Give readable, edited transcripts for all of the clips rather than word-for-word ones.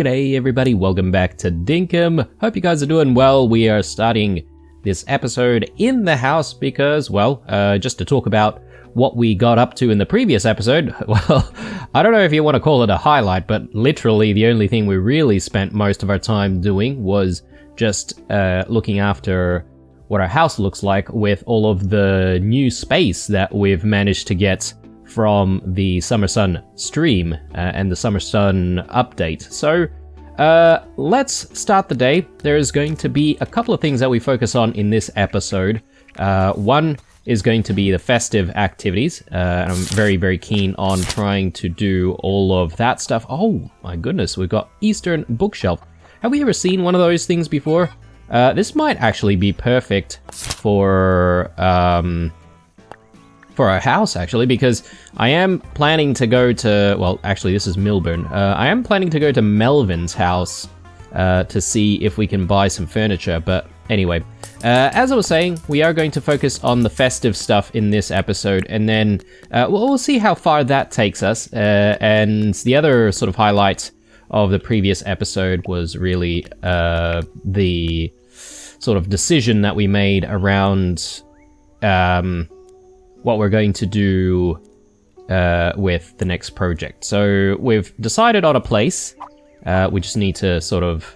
G'day everybody, welcome back to Dinkum. Hope you guys are doing well. We are starting this episode in the house because, well, just to talk about what we got up to in the previous episode. Well, I don't know if you want to call it a highlight, but literally the only thing we really spent most of our time doing was just looking after what our house looks like with all of the new space that we've managed to get from the Summer Sun stream and the Summer Sun update. So let's start the day. There's going to be a couple of things that we focus on in this episode. One is going to be the festive activities. I'm very, very keen on trying to do all of that stuff. Oh my goodness, we've got Eastern Bookshelf. Have we ever seen one of those things before? This might actually be perfect for our house, actually, because I am planning to go to, well, actually this is Milburn. I am planning to go to Melvin's house to see if we can buy some furniture, but anyway. As I was saying, we are going to focus on the festive stuff in this episode, and then we'll see how far that takes us, and the other sort of highlight of the previous episode was really the sort of decision that we made around what we're going to do with the next project. So we've decided on a place. We just need to sort of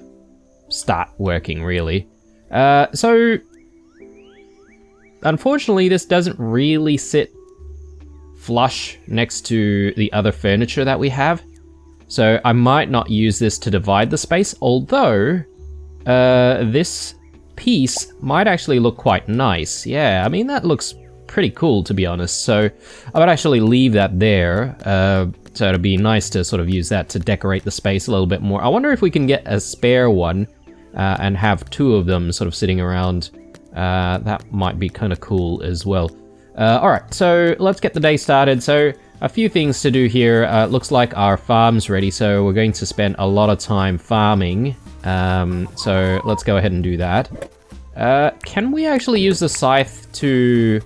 start working, really. So unfortunately, this doesn't really sit flush next to the other furniture that we have. So I might not use this to divide the space, although this piece might actually look quite nice. Yeah, I mean, that looks pretty cool, to be honest. So I would actually leave that there. So it'd be nice to sort of use that to decorate the space a little bit more. I wonder if we can get a spare one and have two of them sort of sitting around. That might be kind of cool as well. Alright, so let's get the day started. So a few things to do here. Looks like our farm's ready, so we're going to spend a lot of time farming. So let's go ahead and do that. Can we actually use the scythe to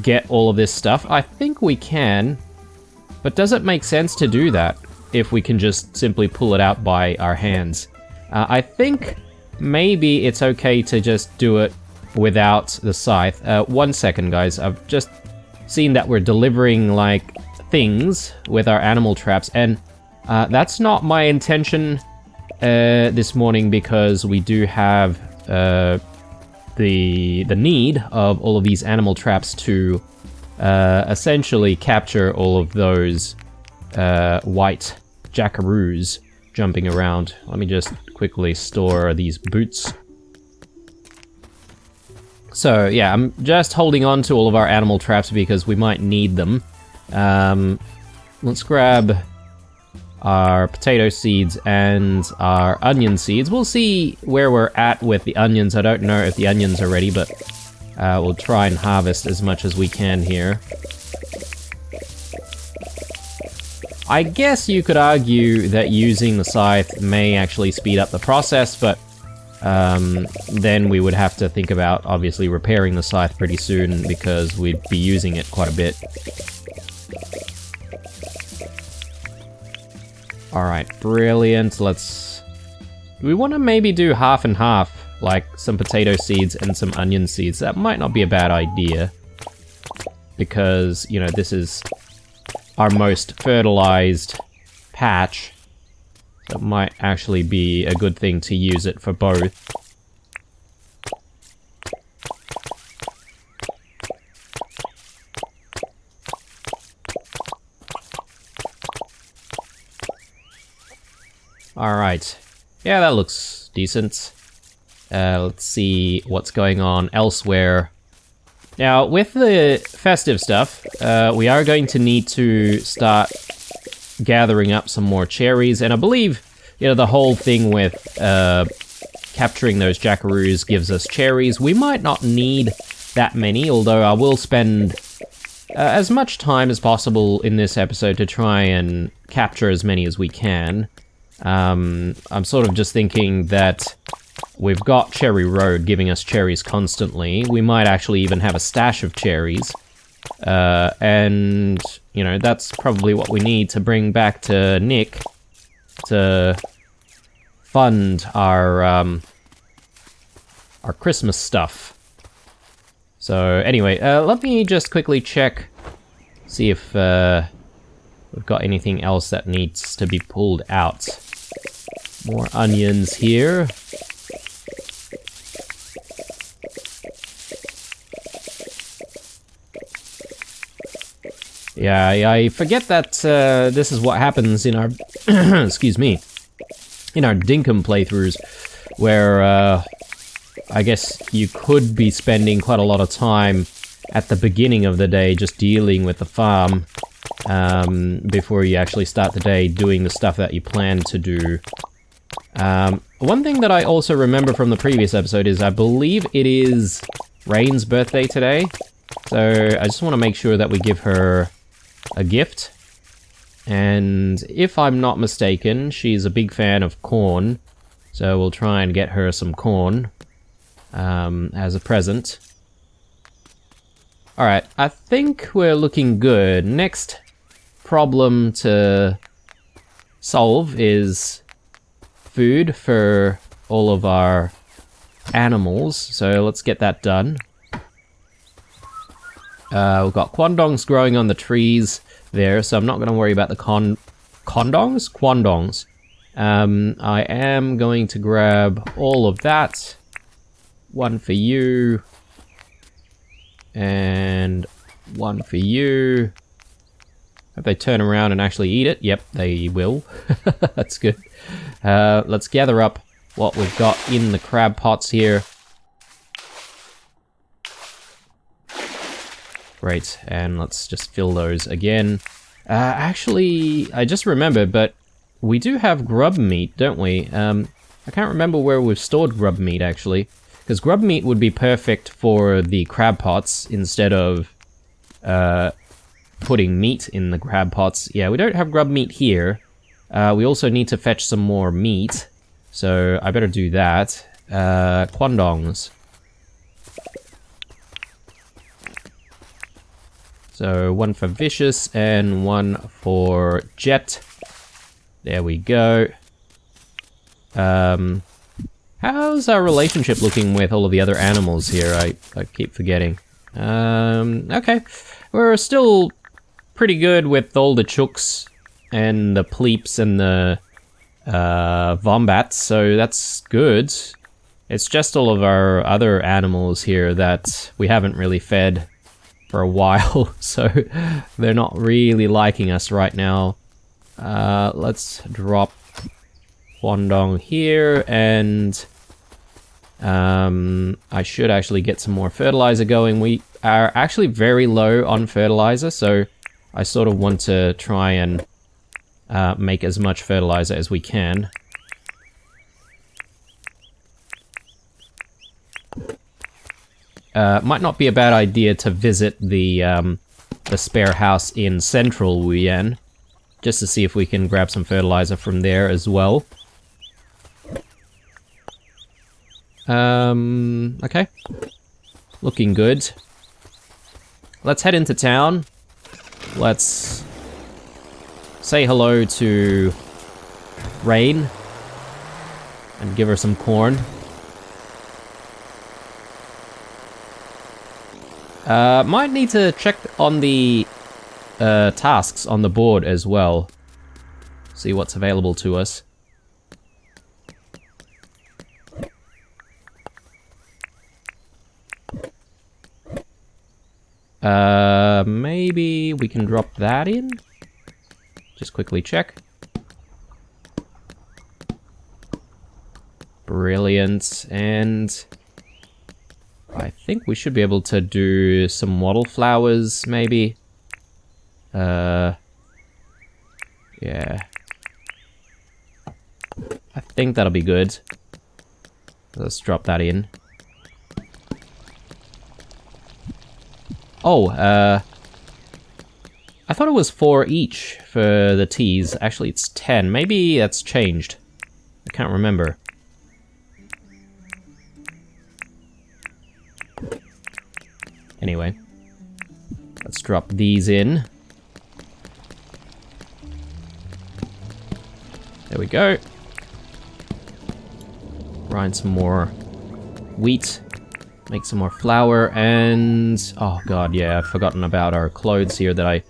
get all of this stuff? I think we can, but does it make sense to do that if we can just simply pull it out by our hands? I think maybe it's okay to just do it without the scythe. 1 second, guys. I've just seen that we're delivering, like, things with our animal traps, and that's not my intention this morning, because we do have the need of all of these animal traps to essentially capture all of those white jackaroos jumping around. Let me just quickly store these boots. So yeah, I'm just holding on to all of our animal traps because we might need them. Let's grab our potato seeds and our onion seeds. We'll see where we're at with the onions. I don't know if the onions are ready, but we'll try and harvest as much as we can here. I guess you could argue that using the scythe may actually speed up the process, but then we would have to think about obviously repairing the scythe pretty soon because we'd be using it quite a bit. Alright, brilliant. Do we want to maybe do half and half, like some potato seeds and some onion seeds? That might not be a bad idea, because, you know, this is our most fertilized patch. So it might actually be a good thing to use it for both. Alright. Yeah, that looks decent. Let's see what's going on elsewhere. Now, with the festive stuff, we are going to need to start gathering up some more cherries, and I believe, you know, the whole thing with capturing those jackaroos gives us cherries. We might not need that many, although I will spend as much time as possible in this episode to try and capture as many as we can. I'm sort of just thinking that we've got Cherry Road giving us cherries constantly. We might actually even have a stash of cherries. And, you know, that's probably what we need to bring back to Nick to fund our Christmas stuff. So anyway, let me just quickly check, see if we've got anything else that needs to be pulled out. More onions here. Yeah, I forget that this is what happens in our, excuse me, in our Dinkum playthroughs, where I guess you could be spending quite a lot of time at the beginning of the day just dealing with the farm before you actually start the day doing the stuff that you plan to do. One thing that I also remember from the previous episode is I believe it is Rain's birthday today, so I just want to make sure that we give her a gift. And if I'm not mistaken, she's a big fan of corn, so we'll try and get her some corn as a present. Alright, I think we're looking good. Next problem to solve is food for all of our animals, so let's get that done. We've got quandongs growing on the trees there, so I'm not going to worry about the quandongs? Quandongs. I am going to grab all of that. One for you. And one for you. Hope they turn around and actually eat it. Yep, they will. That's good. Let's gather up what we've got in the crab pots here. Great, and let's just fill those again. Actually, I just remembered, but we do have grub meat, don't we? I can't remember where we've stored grub meat, actually. Because grub meat would be perfect for the crab pots instead of putting meat in the crab pots. Yeah, we don't have grub meat here. We also need to fetch some more meat, so I better do that. Quandongs. So one for Vicious and one for Jet. There we go. How's our relationship looking with all of the other animals here? I keep forgetting. Okay. We're still pretty good with all the chooks and the pleeps and the wombats, so that's good. It's just all of our other animals here that we haven't really fed for a while, so they're not really liking us right now. Let's drop Quandong here, and I should actually get some more fertilizer going. We are actually very low on fertilizer, so I sort of want to try and make as much fertilizer as we can. Might not be a bad idea to visit the spare house in central Wuyan, just to see if we can grab some fertilizer from there as well. Okay. Looking good. Let's head into town. Let's say hello to Rain and give her some corn. Might need to check on the tasks on the board as well. See what's available to us. Maybe we can drop that in? Just quickly check. Brilliant, and I think we should be able to do some wattle flowers, maybe. Yeah. I think that'll be good. Let's drop that in. Oh, I thought it was 4 each for the teas. Actually, it's 10. Maybe that's changed. I can't remember. Anyway, let's drop these in. There we go. grind some more wheat, make some more flour, and... oh god, yeah, I've forgotten about our clothes here that I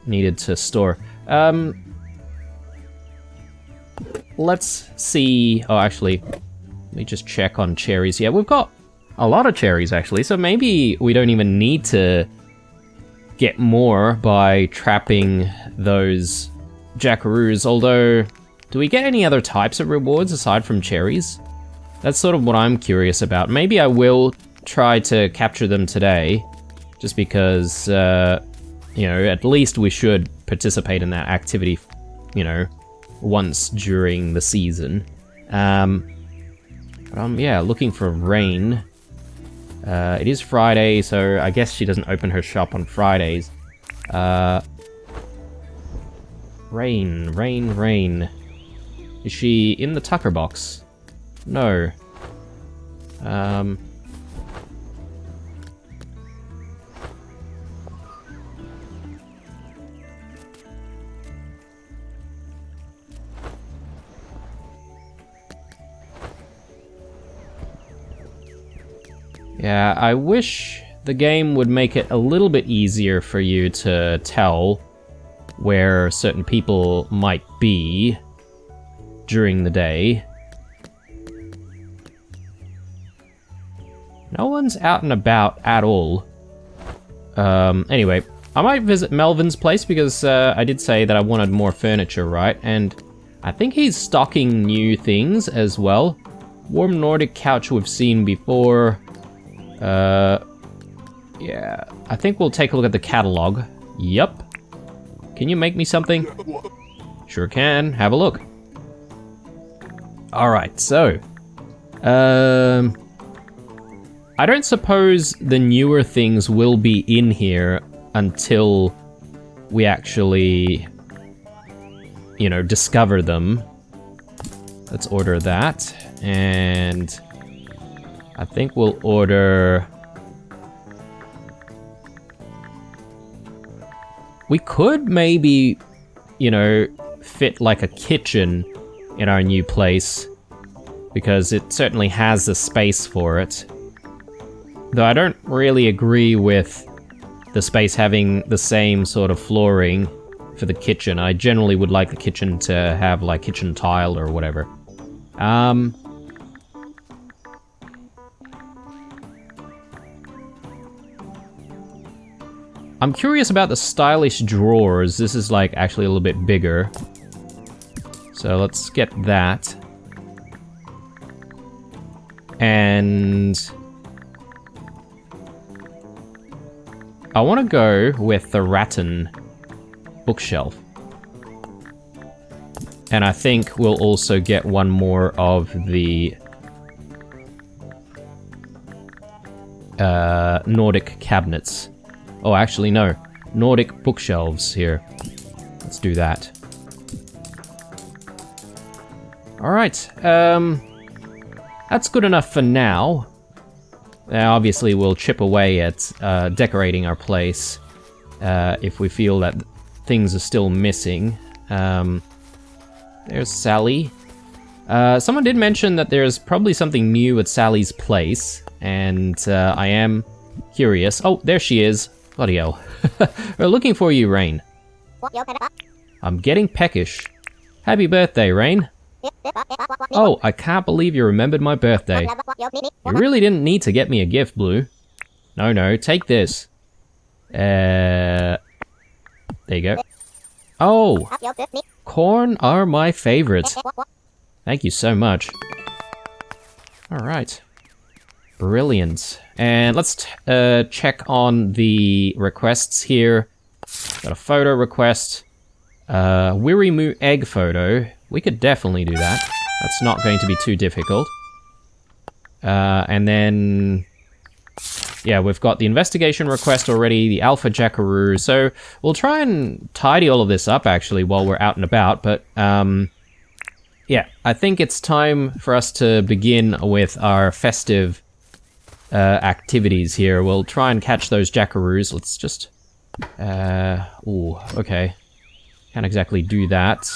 needed to store. Let's see... oh, actually, let me just check on cherries. Yeah, we've got a lot of cherries, actually, so maybe we don't even need to get more by trapping those jackaroos, although... do we get any other types of rewards aside from cherries? That's sort of what I'm curious about. Maybe I will try to capture them today, just because, you know, at least we should participate in that activity, you know, once during the season. But I'm, yeah, looking for Rain. It is Friday, so I guess she doesn't open her shop on Fridays. Rain. Is she in the Tucker box? No. Yeah, I wish the game would make it a little bit easier for you to tell where certain people might be during the day. No one's out and about at all. Anyway, I might visit Melvin's place because I did say that I wanted more furniture, right? And I think he's stocking new things as well. Warm Nordic couch we've seen before. Yeah, I think we'll take a look at the catalog. Yup. Can you make me something? Sure can. Have a look. Alright, so... I don't suppose the newer things will be in here until we actually, you know, discover them. Let's order that, and I think we'll order... we could maybe, you know, fit like a kitchen in our new place, because it certainly has the space for it. Though I don't really agree with the space having the same sort of flooring for the kitchen. I generally would like the kitchen to have like kitchen tile or whatever. I'm curious about the stylish drawers. This is like actually a little bit bigger. So let's get that. And I want to go with the rattan bookshelf. And I think we'll also get one more of the Nordic cabinets. Oh, actually, no. Nordic bookshelves here. Let's do that. Alright, that's good enough for now. Now, obviously, we'll chip away at decorating our place if we feel that things are still missing. There's Sally. Someone did mention that there's probably something new at Sally's place, and I am curious. Oh, there she is. Bloody hell. We're looking for you, Rain. I'm getting peckish. Happy birthday, Rain. Oh, I can't believe you remembered my birthday. You really didn't need to get me a gift, Blue. No, take this. There you go. Oh, corn are my favorite. Thank you so much. Alright. Brilliant. And let's check on the requests here. Got a photo request. Wirimu egg photo. We could definitely do that. That's not going to be too difficult. And then... yeah, we've got the investigation request already, the Alpha Jackaroo. So we'll try and tidy all of this up, actually, while we're out and about. But, yeah, I think it's time for us to begin with our festive activities here. We'll try and catch those Jackaroos. Let's just... ooh, okay. Can't exactly do that.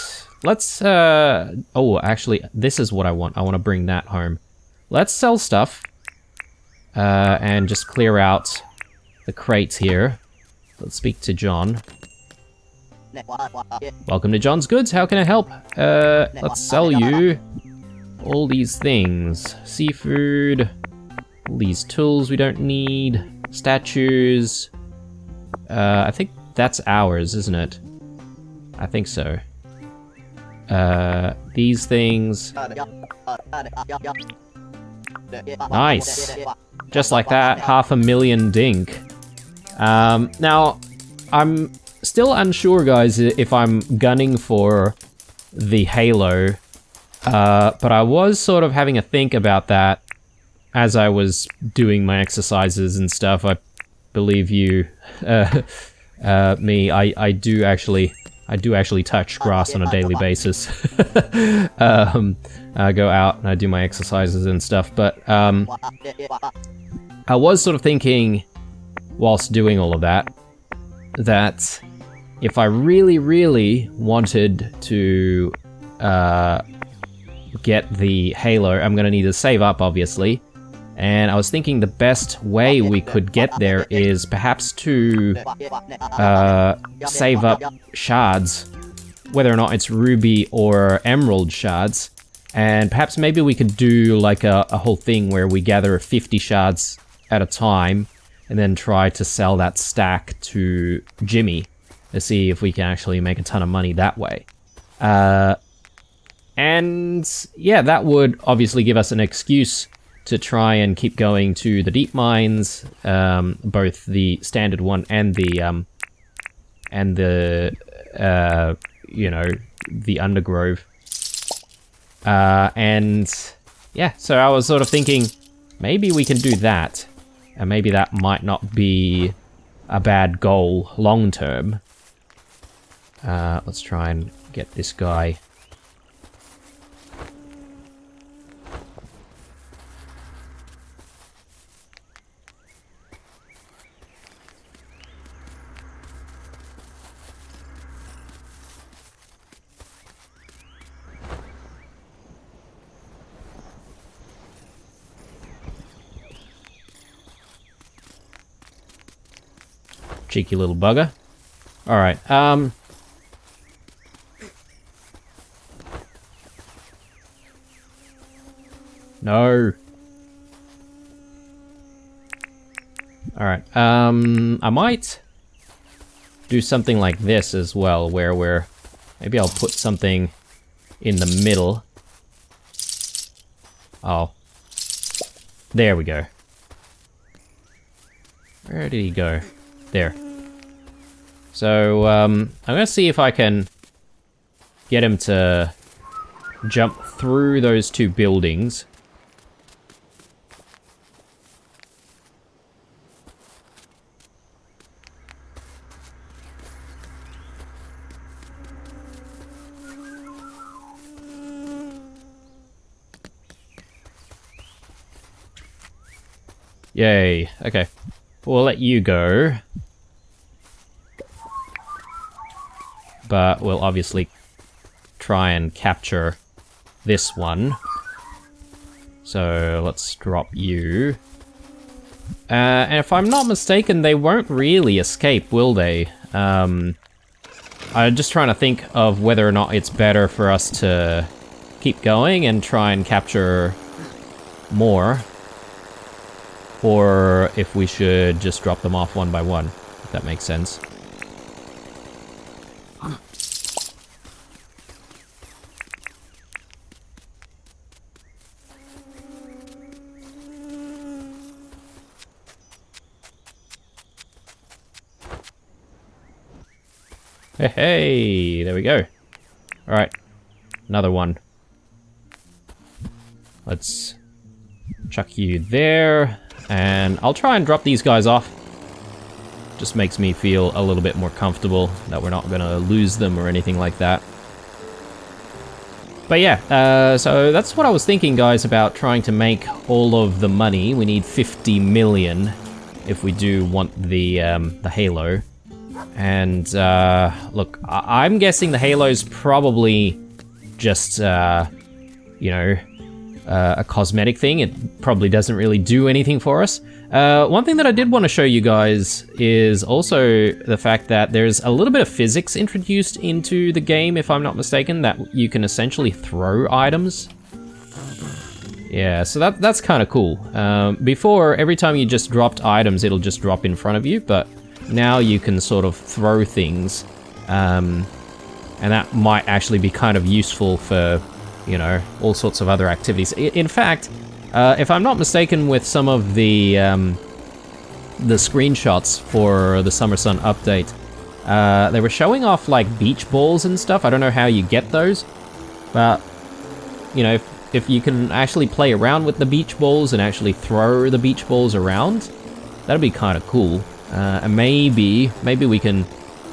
Let's, oh, actually, this is what I want. I want to bring that home. let's sell stuff. And just clear out the crates here. Let's speak to John. Welcome to John's Goods. How can I help? Let's sell you all these things. Seafood. All these tools we don't need. Statues. I think that's ours, isn't it? I think so. These things. Nice. Just like that, 500,000 dink. Now, I'm still unsure, guys, if I'm gunning for the Halo. But I was sort of having a think about that as I was doing my exercises and stuff. I believe you, me, I do actually touch grass on a daily basis. I go out and I do my exercises and stuff, but I was sort of thinking, whilst doing all of that, that if I really wanted to get the Halo, I'm gonna need to save up, obviously. And I was thinking the best way we could get there is perhaps to save up shards, whether or not it's ruby or emerald shards. And perhaps maybe we could do like a whole thing where we gather 50 shards at a time and then try to sell that stack to Jimmy to see if we can actually make a ton of money that way. And yeah, that would obviously give us an excuse to try and keep going to the deep mines, both the standard one and the you know, the undergrove. And yeah, so I was sort of thinking maybe we can do that, and maybe that might not be a bad goal long term. Let's try and get this guy. Cheeky little bugger. Alright, no. Alright, I might do something like this as well, where maybe I'll put something in the middle. Oh. There we go. Where did he go? There. So, I'm gonna see if I can get him to jump through those two buildings. Yay, okay. We'll let you go. But we'll obviously try and capture this one. So let's drop you. And if I'm not mistaken, they won't really escape, will they? I'm just trying to think of whether or not it's better for us to keep going and try and capture more, or if we should just drop them off one by one, if that makes sense. Hey, there we go. Alright, another one. Let's chuck you there, and I'll try and drop these guys off. Just makes me feel a little bit more comfortable that we're not gonna lose them or anything like that. But yeah, so that's what I was thinking, guys, about trying to make all of the money. We need 50 million if we do want the Halo. And look, I'm guessing the Halo's probably just, you know, a cosmetic thing. It probably doesn't really do anything for us. One thing that I did want to show you guys is also the fact that there's a little bit of physics introduced into the game, if I'm not mistaken, that you can essentially throw items. Yeah, so that's kind of cool. Before, every time you just dropped items, it'll just drop in front of you, but now you can sort of throw things, and that might actually be kind of useful for, you know, all sorts of other activities. In fact, if I'm not mistaken, with some of the screenshots for the Summer Sun update, they were showing off like beach balls and stuff. I don't know how you get those, but you know, if you can actually play around with the beach balls and actually throw the beach balls around, that'd be kind of cool. And maybe we can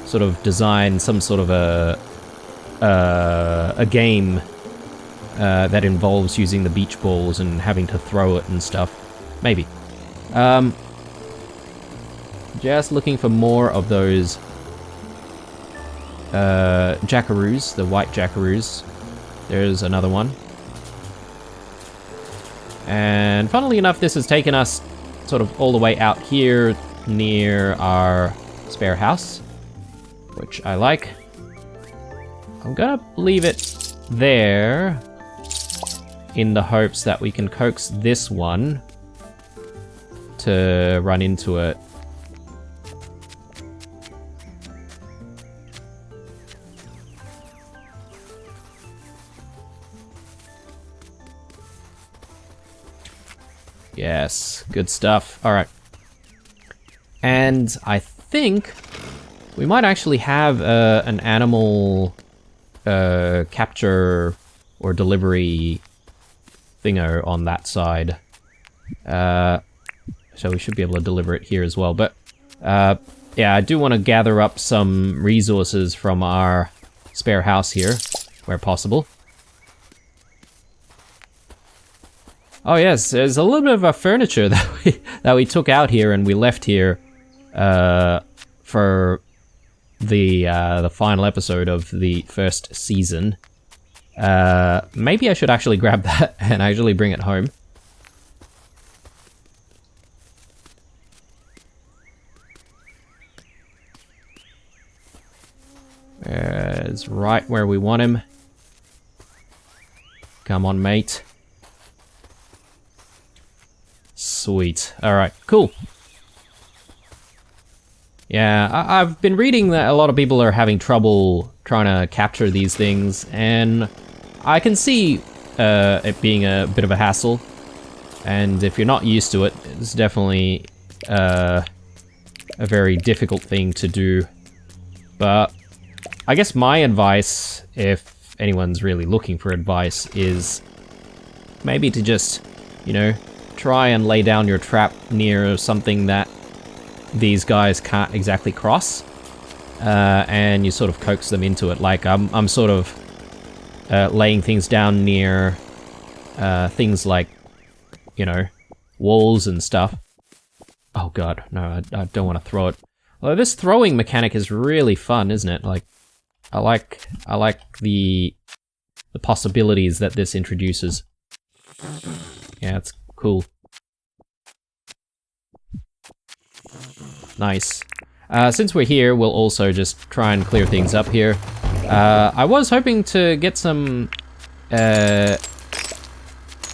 sort of design some sort of a game that involves using the beach balls and having to throw it and stuff. Maybe. Just looking for more of those jackaroos, the white jackaroos. There's another one. And funnily enough, this has taken us sort of all the way out here near our spare house, which I like. I'm gonna leave it there in the hopes that we can coax this one to run into it. Yes, good stuff. All right. And I think we might actually have an animal capture or delivery thingo on that side. So we should be able to deliver it here as well. But yeah, I do want to gather up some resources from our spare house here, where possible. Oh yes, there's a little bit of our furniture that we took out here and we left here for the final episode of the first season. Maybe I should actually grab that and actually bring it home. It's right where we want him. Come on, mate. Sweet. Alright, cool. Yeah, I've been reading that a lot of people are having trouble trying to capture these things, and I can see it being a bit of a hassle. And if you're not used to it, it's definitely a very difficult thing to do. But I guess my advice, if anyone's really looking for advice, is maybe to just, you know, try and lay down your trap near something that these guys can't exactly cross, and you sort of coax them into it. Like I'm sort of laying things down near things like, you know, walls and stuff. Oh god, no, I don't want to throw it. Although this throwing mechanic is really fun, isn't it? Like, I like the possibilities that this introduces. Yeah, it's cool. Nice. Since we're here, we'll also just try and clear things up here. I was hoping to get some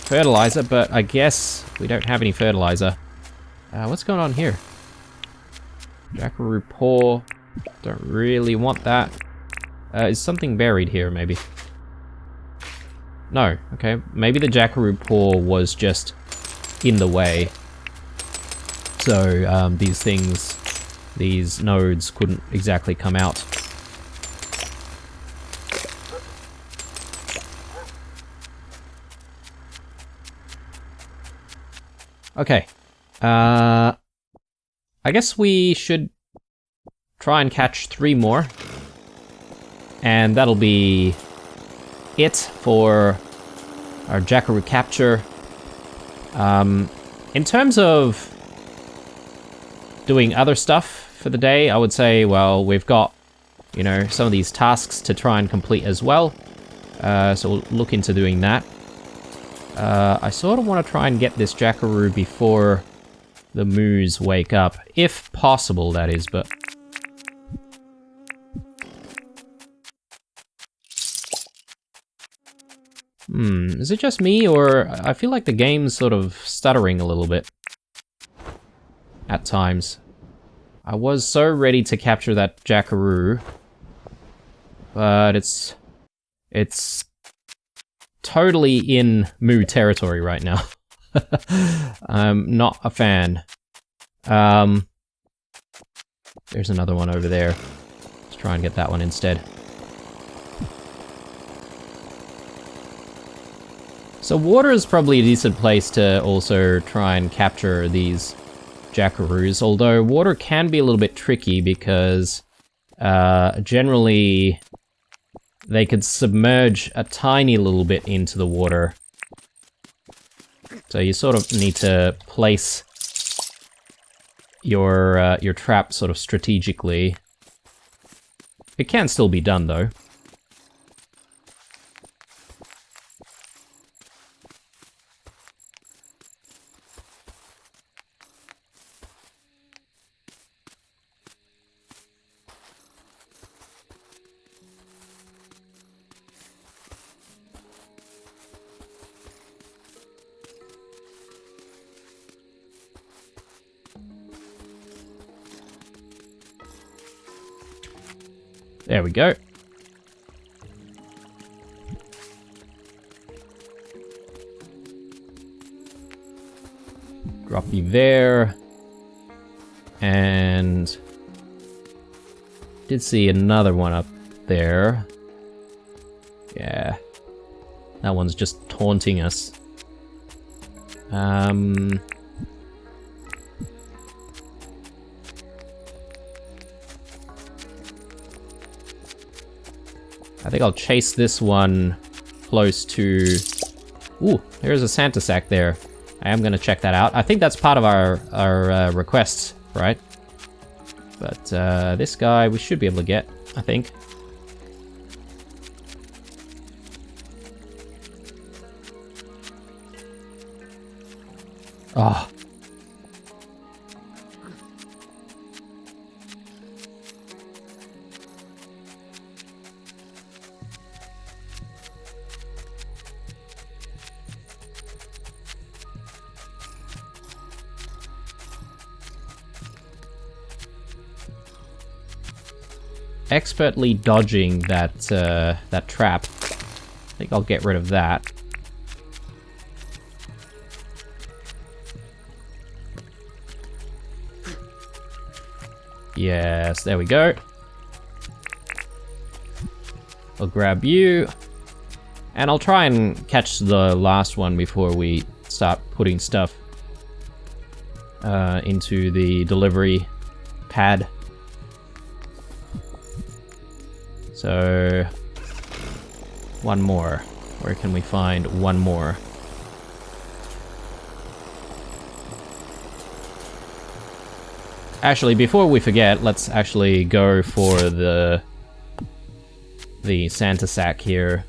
fertilizer, but I guess we don't have any fertilizer. What's going on here? Jackaroo paw. Don't really want that. Is something buried here, maybe? No. Okay. Maybe the jackaroo paw was just in the way. So, these nodes couldn't exactly come out. Okay. I guess we should try and catch 3 more. And that'll be it for our jackaroo capture. In terms of doing other stuff for the day, I would say, well, we've got, you know, some of these tasks to try and complete as well. So we'll look into doing that. I sort of want to try and get this jackaroo before the moos wake up. If possible, that is, but... Is it just me, or I feel like the game's sort of stuttering a little bit at times. I was so ready to capture that jackaroo, but it's totally in moo territory right now. I'm not a fan. There's another one over there. Let's try and get that one instead. So water is probably a decent place to also try and capture these jackaroos, although water can be a little bit tricky because generally they could submerge a tiny little bit into the water. So you sort of need to place your trap sort of strategically. It can still be done though. There we go. Drop you there. And did see another one up there. Yeah. That one's just taunting us. I think I'll chase this one close to... Ooh, there's a Santa sack there. I am going to check that out. I think that's part of our requests, right? But this guy we should be able to get, I think. Oh. Expertly dodging that that trap. I think I'll get rid of that. Yes, there we go. I'll grab you. And I'll try and catch the last one before we start putting stuff into the delivery pad. So, one more. Where can we find one more? Actually, before we forget, let's actually go for the Santa sack here.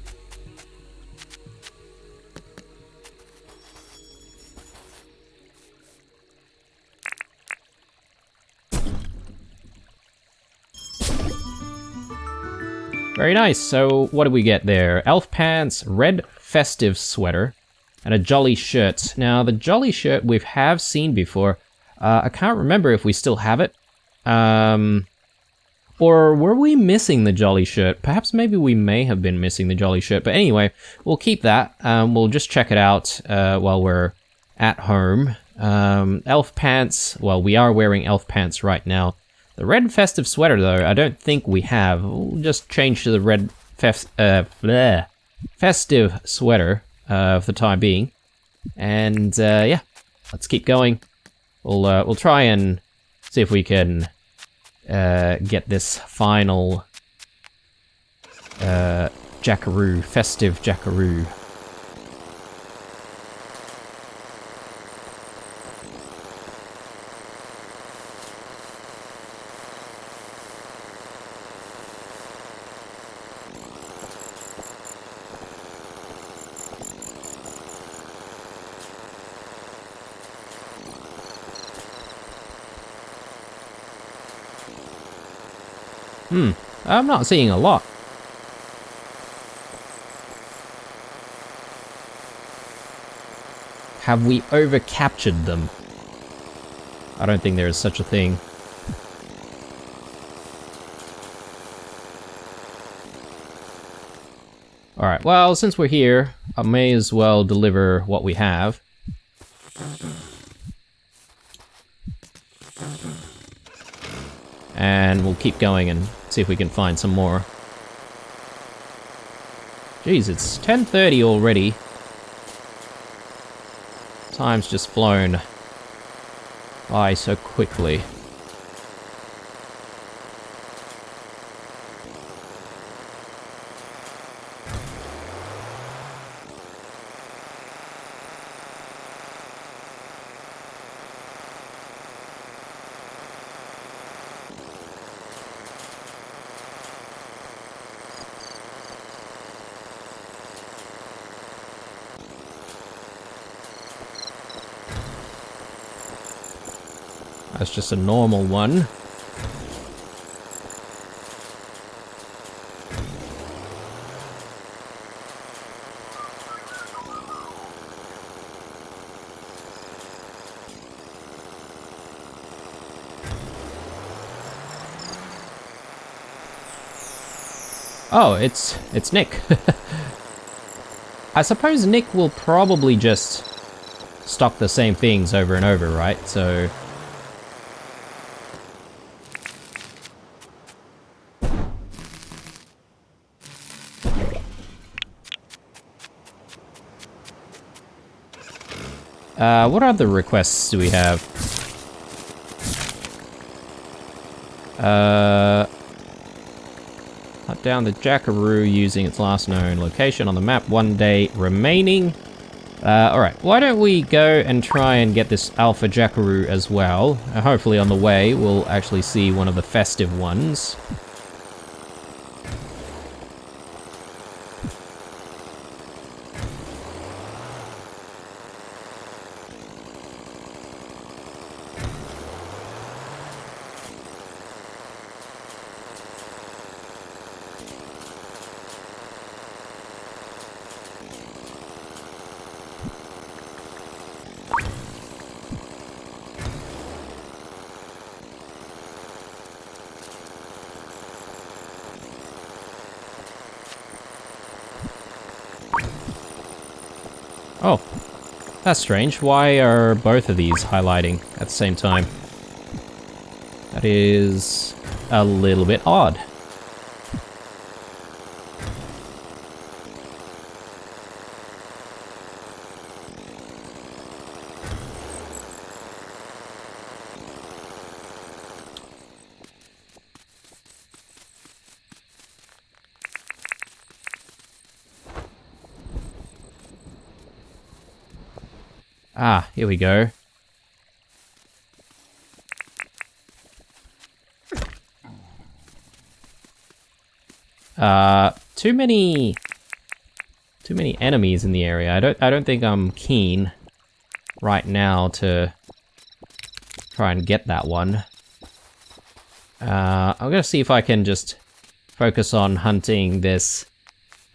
Very nice. So what do we get there? Elf pants, red festive sweater, and a jolly shirt. Now the jolly shirt we have seen before. I can't remember if we still have it. Or were we missing the jolly shirt? Perhaps maybe we may have been missing the jolly shirt. But anyway, we'll keep that. We'll just check it out while we're at home. Elf pants. Well, we are wearing elf pants right now. The red festive sweater, though, I don't think we have. We'll just change to the red festive sweater for the time being. And yeah, let's keep going. We'll try and see if we can get this final jackaroo, festive jackaroo. I'm not seeing a lot. Have we over-captured them? I don't think there is such a thing. Alright, well, since we're here, I may as well deliver what we have. And we'll keep going and see if we can find some more. Jeez, it's 10:30 already. Time's just flown by so quickly. That's just a normal one. Oh, it's Nick. I suppose Nick will probably just stock the same things over and over, right? So what other requests do we have? Hunt down the jackaroo using its last known location on the map. 1 day remaining. Alright, why don't we go and try and get this alpha jackaroo as well. Hopefully on the way we'll actually see one of the festive ones. Oh, that's strange. Why are both of these highlighting at the same time? That is a little bit odd. Ah, here we go. Too many enemies in the area. I don't think I'm keen right now to try and get that one. I'm gonna see if I can just focus on hunting this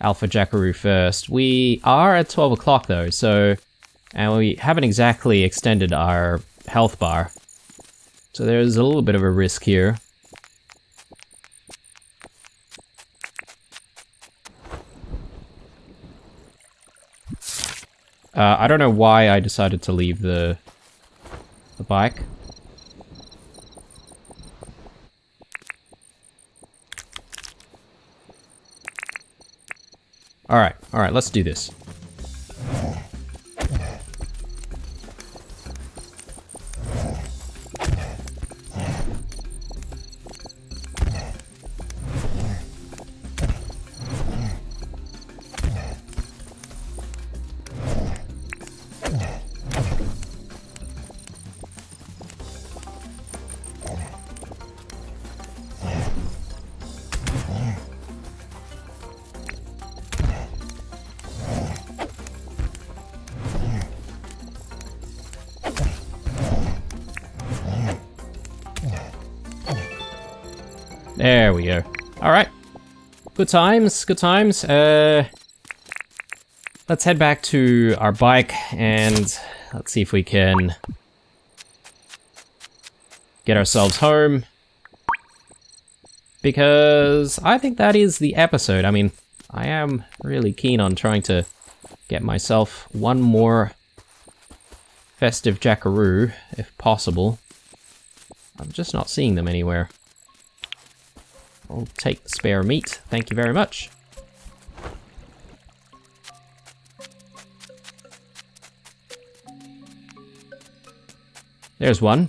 alpha jackaroo first. We are at 12 o'clock though, so... And we haven't exactly extended our health bar. So there's a little bit of a risk here. I don't know why I decided to leave the bike. Alright, let's do this. There we go. Alright. Good times, good times. Let's head back to our bike and let's see if we can get ourselves home. Because I think that is the episode. I mean, I am really keen on trying to get myself one more festive jackaroo, if possible. I'm just not seeing them anywhere. I'll take the spare meat, thank you very much. There's one.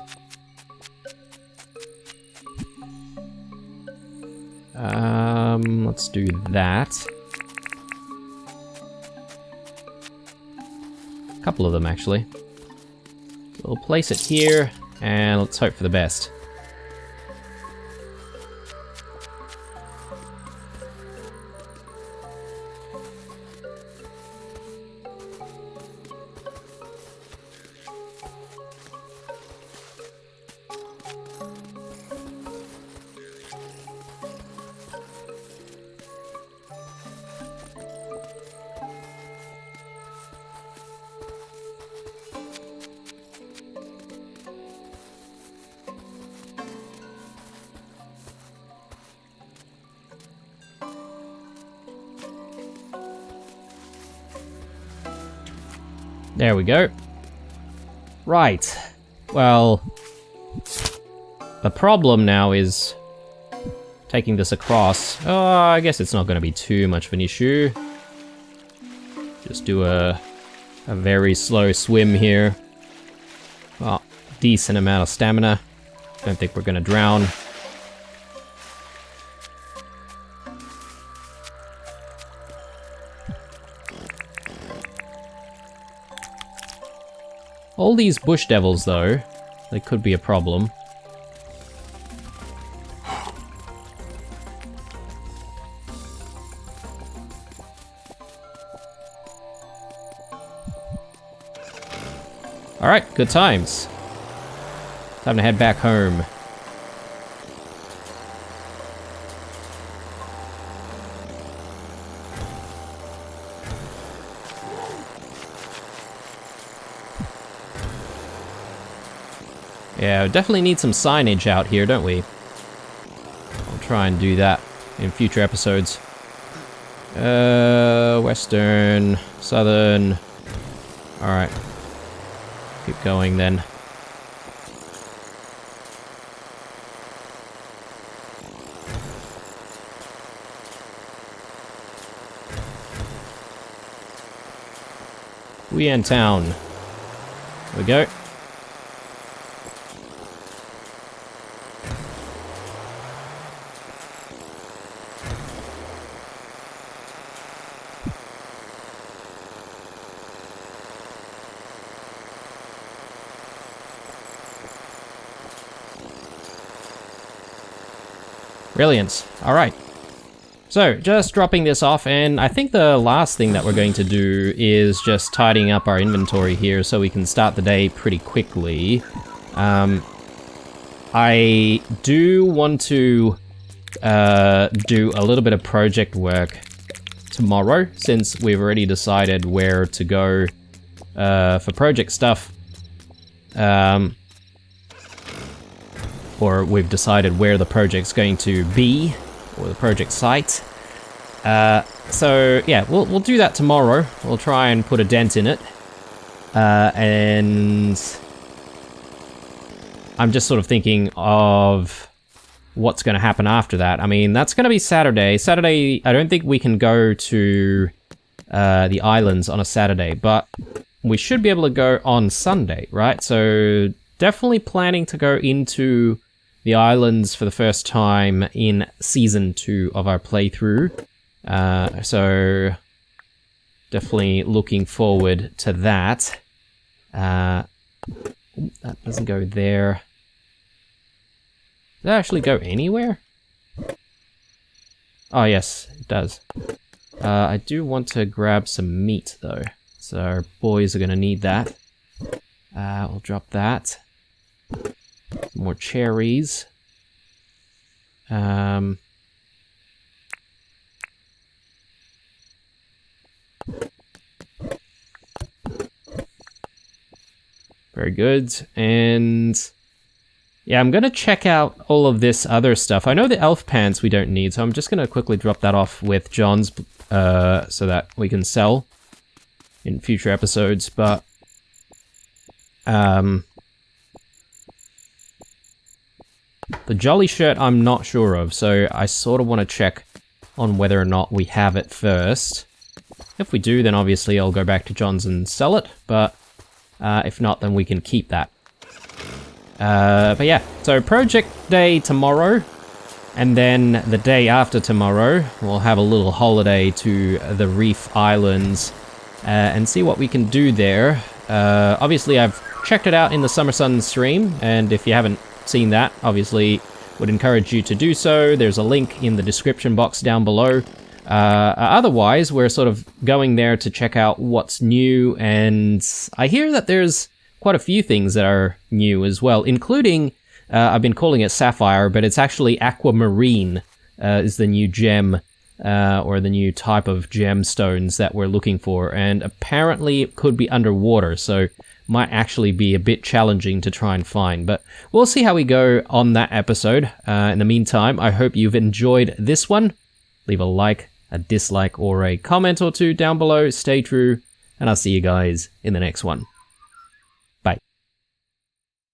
Let's do that. A couple of them, actually. We'll place it here, and let's hope for the best. There we go. Right. Well, the problem now is taking this across. Oh, I guess it's not going to be too much of an issue. Just do a very slow swim here. Well, decent amount of stamina. Don't think we're going to drown. All these bush devils, though, they could be a problem. Alright, good times. Time to head back home. Yeah, we definitely need some signage out here, don't we? I'll try and do that in future episodes. Western, southern. Alright. Keep going then. We in town. Here we go. Brilliant. Alright. So, just dropping this off, and I think the last thing that we're going to do is just tidying up our inventory here so we can start the day pretty quickly. I do want to do a little bit of project work tomorrow, since we've already decided where to go for project stuff. Or we've decided where the project's going to be, or the project site. So yeah, we'll do that tomorrow. We'll try and put a dent in it. And I'm just sort of thinking of what's going to happen after that. I mean, that's going to be Saturday. Saturday, I don't think we can go to the islands on a Saturday, but we should be able to go on Sunday, right? So definitely planning to go into the islands for the first time in Season 2 of our playthrough. So definitely looking forward to that. That doesn't go there. Does that actually go anywhere? Oh yes, it does. I do want to grab some meat though. So our boys are going to need that. We'll drop that. Some more cherries. Very good. And yeah, I'm going to check out all of this other stuff. I know the elf pants we don't need, so I'm just going to quickly drop that off with John's so that we can sell in future episodes. But the jolly shirt I'm not sure of, so I sort of want to check on whether or not we have it first. If we do, then obviously I'll go back to John's and sell it, but if not, then we can keep that. But yeah, so project day tomorrow, and then the day after tomorrow, we'll have a little holiday to the Reef Islands and see what we can do there. Obviously, I've checked it out in the Summer Sun stream, and if you haven't seen that, obviously would encourage you to do so. There's a link in the description box down below. Otherwise, we're sort of going there to check out what's new, and I hear that there's quite a few things that are new as well, including, I've been calling it Sapphire, but it's actually Aquamarine is the new gem, or the new type of gemstones that we're looking for, and apparently it could be underwater, so might actually be a bit challenging to try and find, but we'll see how we go on that episode. In the meantime, I hope you've enjoyed this one. Leave a like, a dislike, or a comment or two down below. Stay true, and I'll see you guys in the next one.